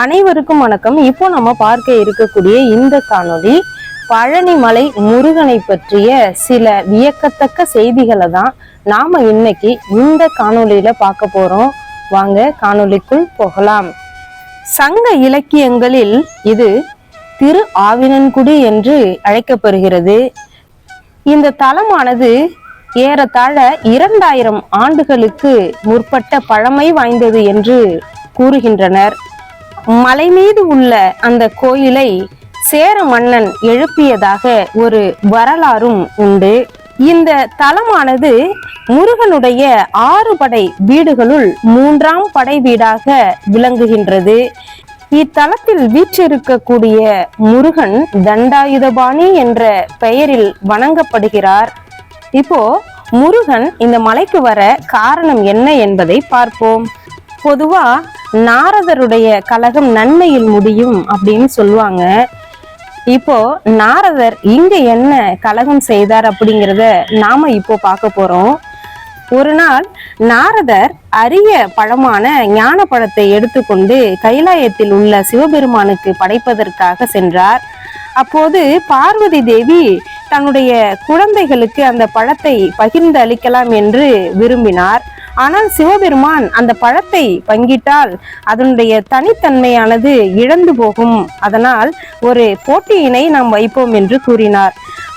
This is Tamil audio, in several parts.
அனைவருக்கும் வணக்கம். இப்போ நம்ம பார்க்க இருக்கக்கூடிய இந்த காணொளி பழனி மலை முருகனை பற்றிய சில வியக்கத்தக்க செய்திகளை தான் நாம இன்னைக்கு இந்த காணொளியில பார்க்க போறோம். வாங்க காணொளிக்குள் போகலாம். சங்க இலக்கியங்களில் இது திரு ஆவினன்குடி என்று அழைக்கப்படுகிறது. இந்த தலமானது ஏறத்தாழ 2000 ஆண்டுகளுக்கு முற்பட்ட பழமை வாய்ந்தது என்று கூறுகின்றனர். மலை மீது உள்ள அந்த கோயிலை சேர மன்னன் எழுப்பியதாக ஒரு வரலாறும் உண்டு. இந்த தலமானது முருகனுடைய 6 படை வீடுகளுள் 3ஆம் படை வீடாக விளங்குகின்றது. இத்தலத்தில் வீற்றிருக்கக்கூடிய முருகன் தண்டாயுதபாணி என்ற பெயரில் வணங்கப்படுகிறார். இப்போ முருகன் இந்த மலைக்கு வர காரணம் என்ன என்பதை பார்ப்போம். பொதுவா நாரதருடைய கலகம் நன்மையில் முடியும் அப்படின்னு சொல்லுவாங்க. இப்போ நாரதர் இங்க என்ன கலகம் செய்தார் அப்படிங்கிறத நாம இப்போ பார்க்க போறோம். ஒரு நாள் நாரதர் அரிய பழமான ஞான பழத்தை எடுத்துக்கொண்டு கைலாயத்தில் உள்ள சிவபெருமானுக்கு படைப்பதற்காக சென்றார். அப்போது பார்வதி தேவி தன்னுடைய குழந்தைகளுக்கு அந்த பழத்தை பகிர்ந்து அளிக்கலாம் என்று விரும்பினார். ஆனால் சிவபெருமான் அந்த பழத்தை பங்கிட்டால் அதனுடைய தனித்தன்மையானது இழந்து போகும், அதனால் ஒரு போட்டியினை நாம் வைப்போம் என்று கூறினார்.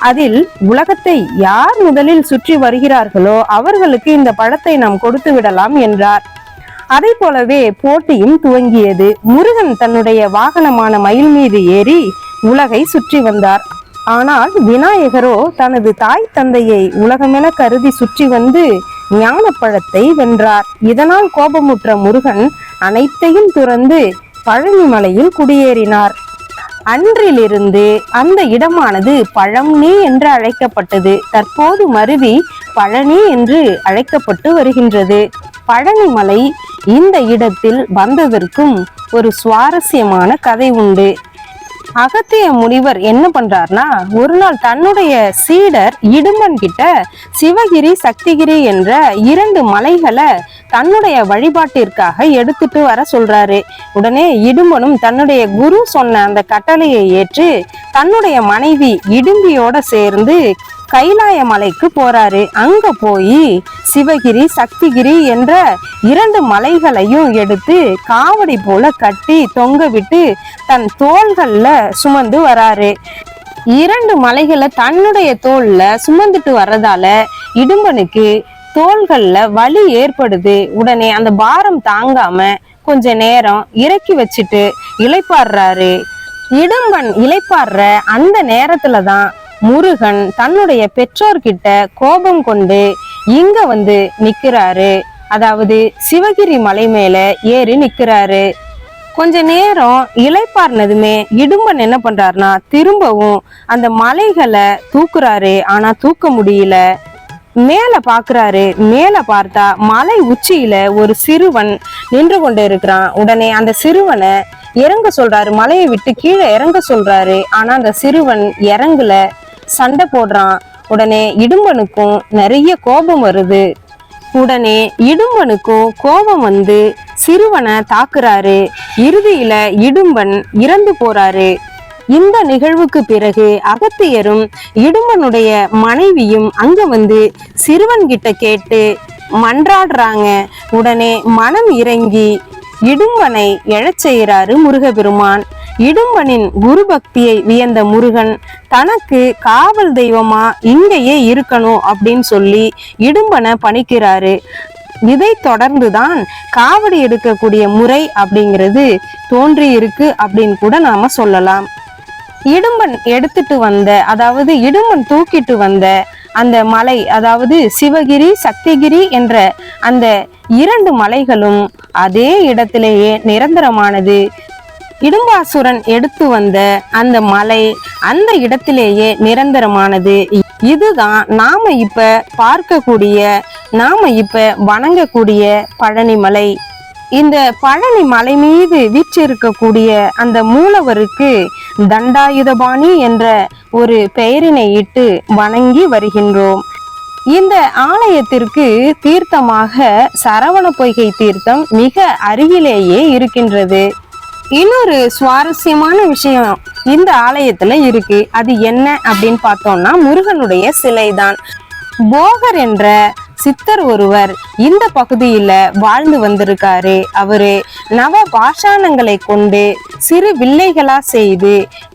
அதில் உலகத்தை யார் முதலில் சுற்றி வருகிறார்களோ அவர்களுக்கு இந்த பழத்தை நாம் கொடுத்து விடலாம் என்றார். அதை போலவே போட்டியும் துவங்கியது. முருகன் தன்னுடைய வாகனமான மயில் மீது ஏறி உலகை சுற்றி வந்தார். ஆனால் விநாயகரோ தனது தாய் தந்தையை உலகமென கருதி சுற்றி வந்து ஞான பழத்தை வென்றார். இதனால் கோபமுற்ற முருகன் அனைத்தையும் துறந்து பழனி மலையில் குடியேறினார். அன்றிலிருந்து அந்த இடமானது பழம்னி என்று அழைக்கப்பட்டது. தற்போது மருவி பழனி என்று அழைக்கப்பட்டு வருகின்றது. பழனி மலை இந்த இடத்தில் வந்ததற்கும் ஒரு சுவாரஸ்யமான கதை உண்டு. அகத்திய முனிவர் என்ன பண்றார்னா, ஒரு நாள் தன்னுடைய சீடர் இடும்பன் கிட்ட சிவகிரி சக்திகிரி என்ற 2 மலைகளை தன்னுடைய வழிபாட்டிற்காக எடுத்துட்டு வர சொல்றாரு. உடனே இடும்பனும் தன்னுடைய குரு சொன்ன அந்த கட்டளையை ஏற்று தன்னுடைய மனைவி இடும்பியோட சேர்ந்து கைலாய மலைக்கு போறாரு. அங்க போய் சிவகிரி சக்திகிரி என்ற 2 மலைகளையும் எடுத்து காவடி போல கட்டி தொங்க விட்டு தன் தோள்கள்ல சுமந்து வராரு. 2 மலைகளை தன்னுடைய தோல்ல சுமந்துட்டு வர்றதால இடும்பனுக்கு தோள்கள்ல வலி ஏற்படுது. உடனே அந்த பாரம் தாங்காம கொஞ்ச நேரம் இறக்கி வச்சுட்டு இளைப்பாடுறாரு. இடும்பன் இளைப்பாடுற அந்த நேரத்துலதான் முருகன் தன்னுடைய பெற்றோர்கிட்ட கோபம் கொண்டு இங்க வந்து நிக்கிறாரு. அதாவது சிவகிரி மலை மேல ஏறி நிக்கிறாரு. கொஞ்ச நேரம் இளைப்பாறினதுமே இடும்பன் என்ன பண்றாருனா திரும்பவும் அந்த மலைகளை தூக்குறாரு. ஆனா தூக்க முடியல. மேல பாக்குறாரு. மேல பார்த்தா மலை உச்சியில ஒரு சிறுவன் நின்று கொண்டு இருக்கிறான். உடனே அந்த சிறுவனை இறங்க சொல்றாரு. மலையை விட்டு கீழே இறங்க சொல்றாரு. ஆனா அந்த சிறுவன் இறங்கல, சண்டை போடுறான். உடனே இடும்பனுக்கும் நிறைய கோபம் வருது. உடனே இடும்பனுக்கும் கோபம் வந்து சிறுவனை தாக்குறாரு. இறுதியில இடும்பன் இறந்து போறாரு. இந்த நிகழ்வுக்கு பிறகு அகத்தியரும் இடும்பனுடைய மனைவியும் அங்க வந்து சிறுவன் கிட்ட கேட்டு மன்றாடுறாங்க. உடனே மனம் இறங்கி இடும்பனை எழச் செய்கிறாரு முருகபெருமான். இடும்பனின் குரு பக்தியை வியந்த முருகன் தனக்கு காவல் தெய்வமா இங்கேயே இருக்கணும் அப்படின்னு சொல்லி இடும்பனை பணிக்கிறாரு. இதை தொடர்ந்துதான் காவடி எடுக்கக்கூடிய முறை அப்படிங்கிறது தோன்றி இருக்கு அப்படின்னு கூட நாம சொல்லலாம். இடும்பன் எடுத்துட்டு வந்த, அதாவது இடும்பன் தூக்கிட்டு வந்த அந்த மலை, அதாவது சிவகிரி சக்திகிரி என்ற அந்த 2 மலைகளும் அதே இடத்திலேயே நிரந்தரமானது. இடும்பாசுரன் எடுத்து வந்த அந்த மலை அந்த இடத்திலேயே நிரந்தரமானது. இதுதான் நாம இப்ப பார்க்கக்கூடிய, நாம இப்ப வணங்கக்கூடிய பழனி மலை. இந்த பழனி மலை மீது வீற்றிருக்கக்கூடிய அந்த மூலவருக்கு தண்டாயுதபாணி என்ற ஒரு பெயரினை இட்டு வணங்கி வருகின்றோம். இந்த ஆலயத்திற்கு தீர்த்தமாக சரவண பொய்கை தீர்த்தம் மிக அருகிலேயே இருக்கின்றது. இன்னொரு சுவாரஸ்யமான விஷயம் இந்த ஆலயத்துல இருக்கு. அது என்ன அப்படின்னு பார்த்தோம்னா முருகனுடைய சிலைதான். போகர் என்ற சித்தர் ஒருவர் இந்த பகுதியில வாழ்ந்து வந்திருக்காரு. அவரு நவ பாஷாணங்களை கொண்டு சிறு வில்லைகளா செய்து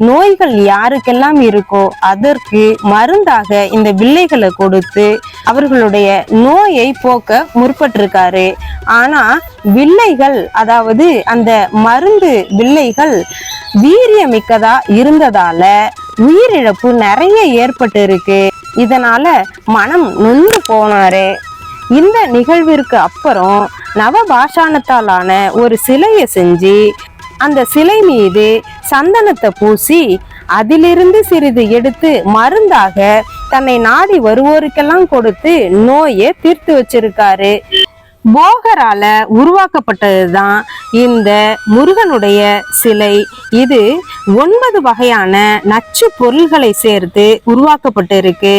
நோய்கள் யாருக்கெல்லாம் இருக்கோ அதற்கு மருந்தாக இந்த வில்லைகளை கொடுத்து அவர்களுடைய நோயை போக்க முற்பட்டிருக்காரு. ஆனா வில்லைகள், அதாவது அந்த மருந்து வில்லைகள் வீரியமிக்கதா இருந்ததால உயிரிழப்பு நிறைய ஏற்பட்டு இருக்கு. இதனால மனம் நொந்து போனாரு. இந்த நிகழ்விற்கு அப்புறம் நவபாஷாணத்தாலான ஒரு சிலையை செஞ்சு அந்த சிலை மீது சந்தனத்தை பூசி அதிலிருந்து சிறிது எடுத்து மருந்தாக தன்னை நாடி வருவோருக்கெல்லாம் கொடுத்து நோயை தீர்த்து வச்சிருக்காரு. போகரால உருவாக்கப்பட்டதுதான் இந்த முருகனுடைய சிலை. இது 9 வகையான நச்சு பொருள்களை சேர்த்து உருவாக்கப்பட்டிருக்கு.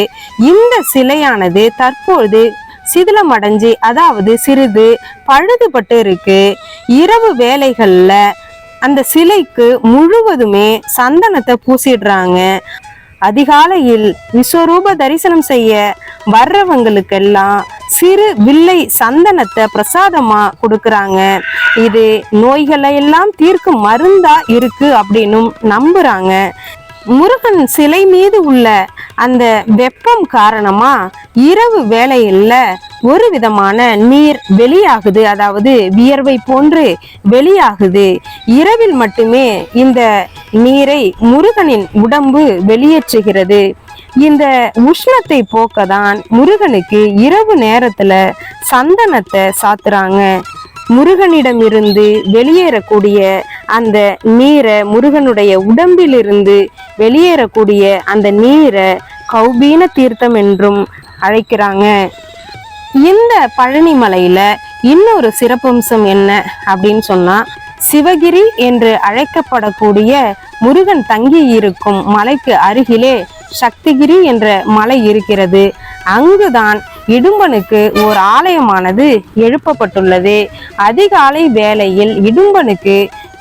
இந்த சிலையானது தற்போது சிதிலமடைஞ்சு, அதாவது சிறிது பழுதுபட்டு இருக்கு. இரவு வேளைகள்ல அந்த சிலைக்கு முழுவதுமே சந்தனத்தை பூசிடுறாங்க. அதிகாலையில் விஸ்வரூப தரிசனம் செய்ய வர்றவங்களுக்கெல்லாம் சிறு வில்லை சந்தனத்தை பிரசாதமா கொடுக்கறாங்க. இது நோய்களை எல்லாம் தீர்க்கும் மருந்தா இருக்கு அப்படின்னு நம்புறாங்க. முருகன் சிலை மீது உள்ள அந்த வெப்பம் காரணமா இரவு வேளையில ஒரு விதமான நீர் வெளியாகுது, அதாவது வியர்வை போன்று வெளியாகுது. இரவில் மட்டுமே இந்த நீரை முருகனின் உடம்பு வெளியேற்றுகிறது. இந்த உஷ்ணத்தை போக்கதான் முருகனுக்கு இரவு நேரத்துல சந்தனத்தை சாத்துறாங்க. முருகனிடமிருந்து வெளியேறக்கூடிய அந்த நீரை, முருகனுடைய உடம்பிலிருந்து வெளியேறக்கூடிய அந்த நீரை கௌபீன தீர்த்தம் என்றும் அழைக்கிறாங்க. இந்த பழனி மலையில இன்னொரு சிறப்பம்சம் என்ன அப்படின்னு சொன்னா, சிவகிரி என்று அழைக்கப்படக்கூடிய முருகன் தங்கி இருக்கும் மலைக்கு அருகிலே சக்திகிரி என்ற மலை இருக்கிறது. அங்குதான் இடும்பனுக்கு ஒரு ஆலயமானது எழுப்பப்பட்டுள்ளது. அதிகாலை வேளையில் இடும்பனுக்கு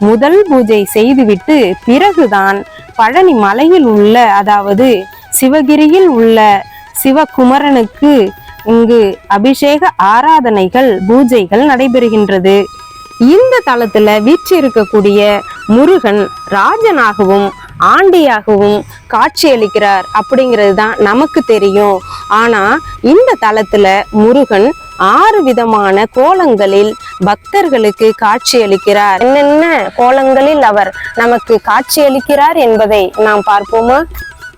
முதல் பூஜை செய்துவிட்டு பிறகுதான் பழனி மலையில் உள்ள, அதாவது சிவகிரியில் உள்ள சிவகுமரனுக்கு இங்கு அபிஷேக ஆராதனைகள், பூஜைகள் நடைபெறுகின்றது. இந்த தலத்துல வீற்றிருக்கக்கூடிய முருகன் ராஜனாகவும் ஆண்டியாகவும் காட்சியளிக்கிறார் அப்படிங்கிறது தான் நமக்கு தெரியும். ஆனா இந்த தலத்துல முருகன் 6 விதமான கோலங்களில் பக்தர்களுக்கு காட்சியளிக்கிறார். என்னென்ன கோலங்களில் அவர் நமக்கு காட்சியளிக்கிறார் என்பதை நாம் பார்ப்போமா?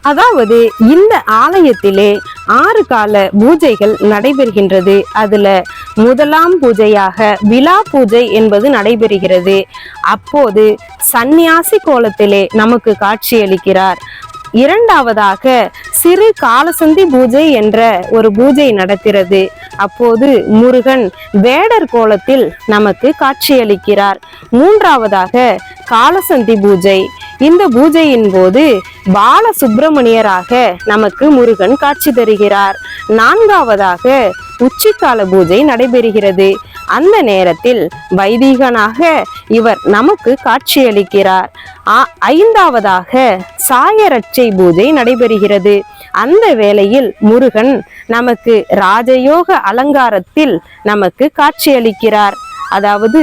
அதாவது இந்த ஆலயத்திலே 6 கால பூஜைகள் நடைபெறுகின்றது. அதுல முதலாம் பூஜையாக விழா பூஜை என்பது நடைபெறுகிறது. அப்போது சந்நியாசி கோலத்திலே நமக்கு காட்சியளிக்கிறார். இரண்டாவதாக சிறு காலசந்தி பூஜை என்ற ஒரு பூஜை நடக்கிறது. அப்போது முருகன் வேடர் கோலத்தில் நமக்கு காட்சியளிக்கிறார். மூன்றாவதாக காலசந்தி பூஜை. இந்த பூஜையின் போது பால சுப்பிரமணியராக நமக்கு முருகன் காட்சி தருகிறார். நான்காவதாக உச்சிக்கால பூஜை நடைபெறுகிறது. அந்த நேரத்தில் வைதீகனாக இவர் நமக்கு காட்சியளிக்கிறார். ஐந்தாவதாக சாயரட்சை பூஜை நடைபெறுகிறது. அந்த வேளையில் முருகன் நமக்கு ராஜயோக அலங்காரத்தில் நமக்கு காட்சியளிக்கிறார், அதாவது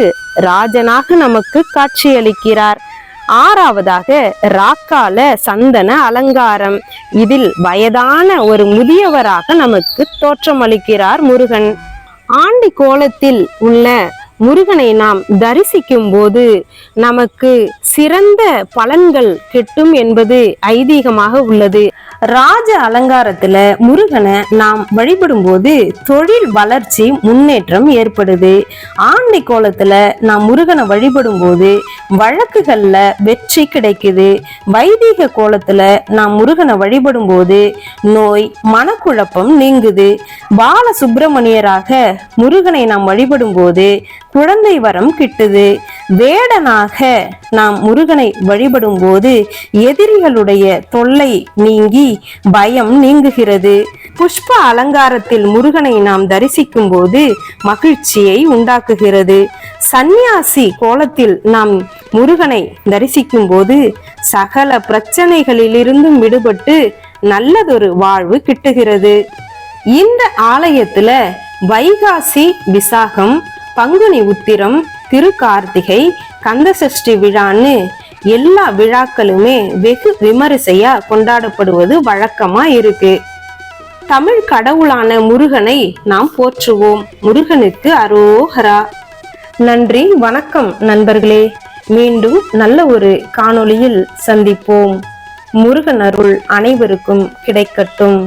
ராஜனாக நமக்கு காட்சியளிக்கிறார். ஆறாவதாக ராக்கால சந்தன அலங்காரம். இதில் வயதான ஒரு முதியவராக நமக்கு தோற்றமளிக்கிறார் முருகன். ஆண்டி கோலத்தில் உள்ள முருகனை நாம் தரிசிக்கும் போது நமக்கு சிறந்த பலன்கள் கிட்டும் என்பது ஐதீகமாக உள்ளது. ராஜ அலங்காரத்துல முருகனை நாம் வழிபடும் போது தொழில் வளர்ச்சி முன்னேற்றம் ஏற்படுது. ஆண்டி கோலத்துல நாம் முருகனை வழிபடும் போது வழக்குகள்ல வெற்றி கிடைக்குது. வைதீக கோலத்துல நாம் முருகனை வழிபடும் போது நோய், மனக்குழப்பம் நீங்குது. பால சுப்பிரமணியராக முருகனை நாம் வழிபடும் போது குழந்தை வரம் கிட்டுது. வேடனாக நாம் முருகனை வழிபடும் போது எதிரிகளுடைய தொல்லை நீங்கி பயம் நீங்குகிறது. புஷ்ப அலங்காரத்தில் முருகனை நாம் தரிசிக்கும் போது மகிழ்ச்சியை உண்டாக்குகிறது. சந்நியாசி கோலத்தில் நாம் முருகனை தரிசிக்கும் போது சகல பிரச்சனைகளிலிருந்தும் விடுபட்டு நல்லதொரு வாழ்வு கிட்டுகிறது. இந்த ஆலயத்துல வைகாசி விசாகம், பங்குனி உத்திரம், திருக்கார்த்திகை, கந்தசஷ்டி விழான்னு எல்லா விழாக்களுமே வெகு விமரிசையா கொண்டாடப்படுவது வழக்கமா இருக்கு. தமிழ் கடவுளான முருகனை நாம் போற்றுவோம். முருகனுக்கு அரோகரா. நன்றி, வணக்கம் நண்பர்களே. மீண்டும் நல்ல ஒரு காணொளியில் சந்திப்போம். முருகன் அருள் அனைவருக்கும் கிடைக்கட்டும்.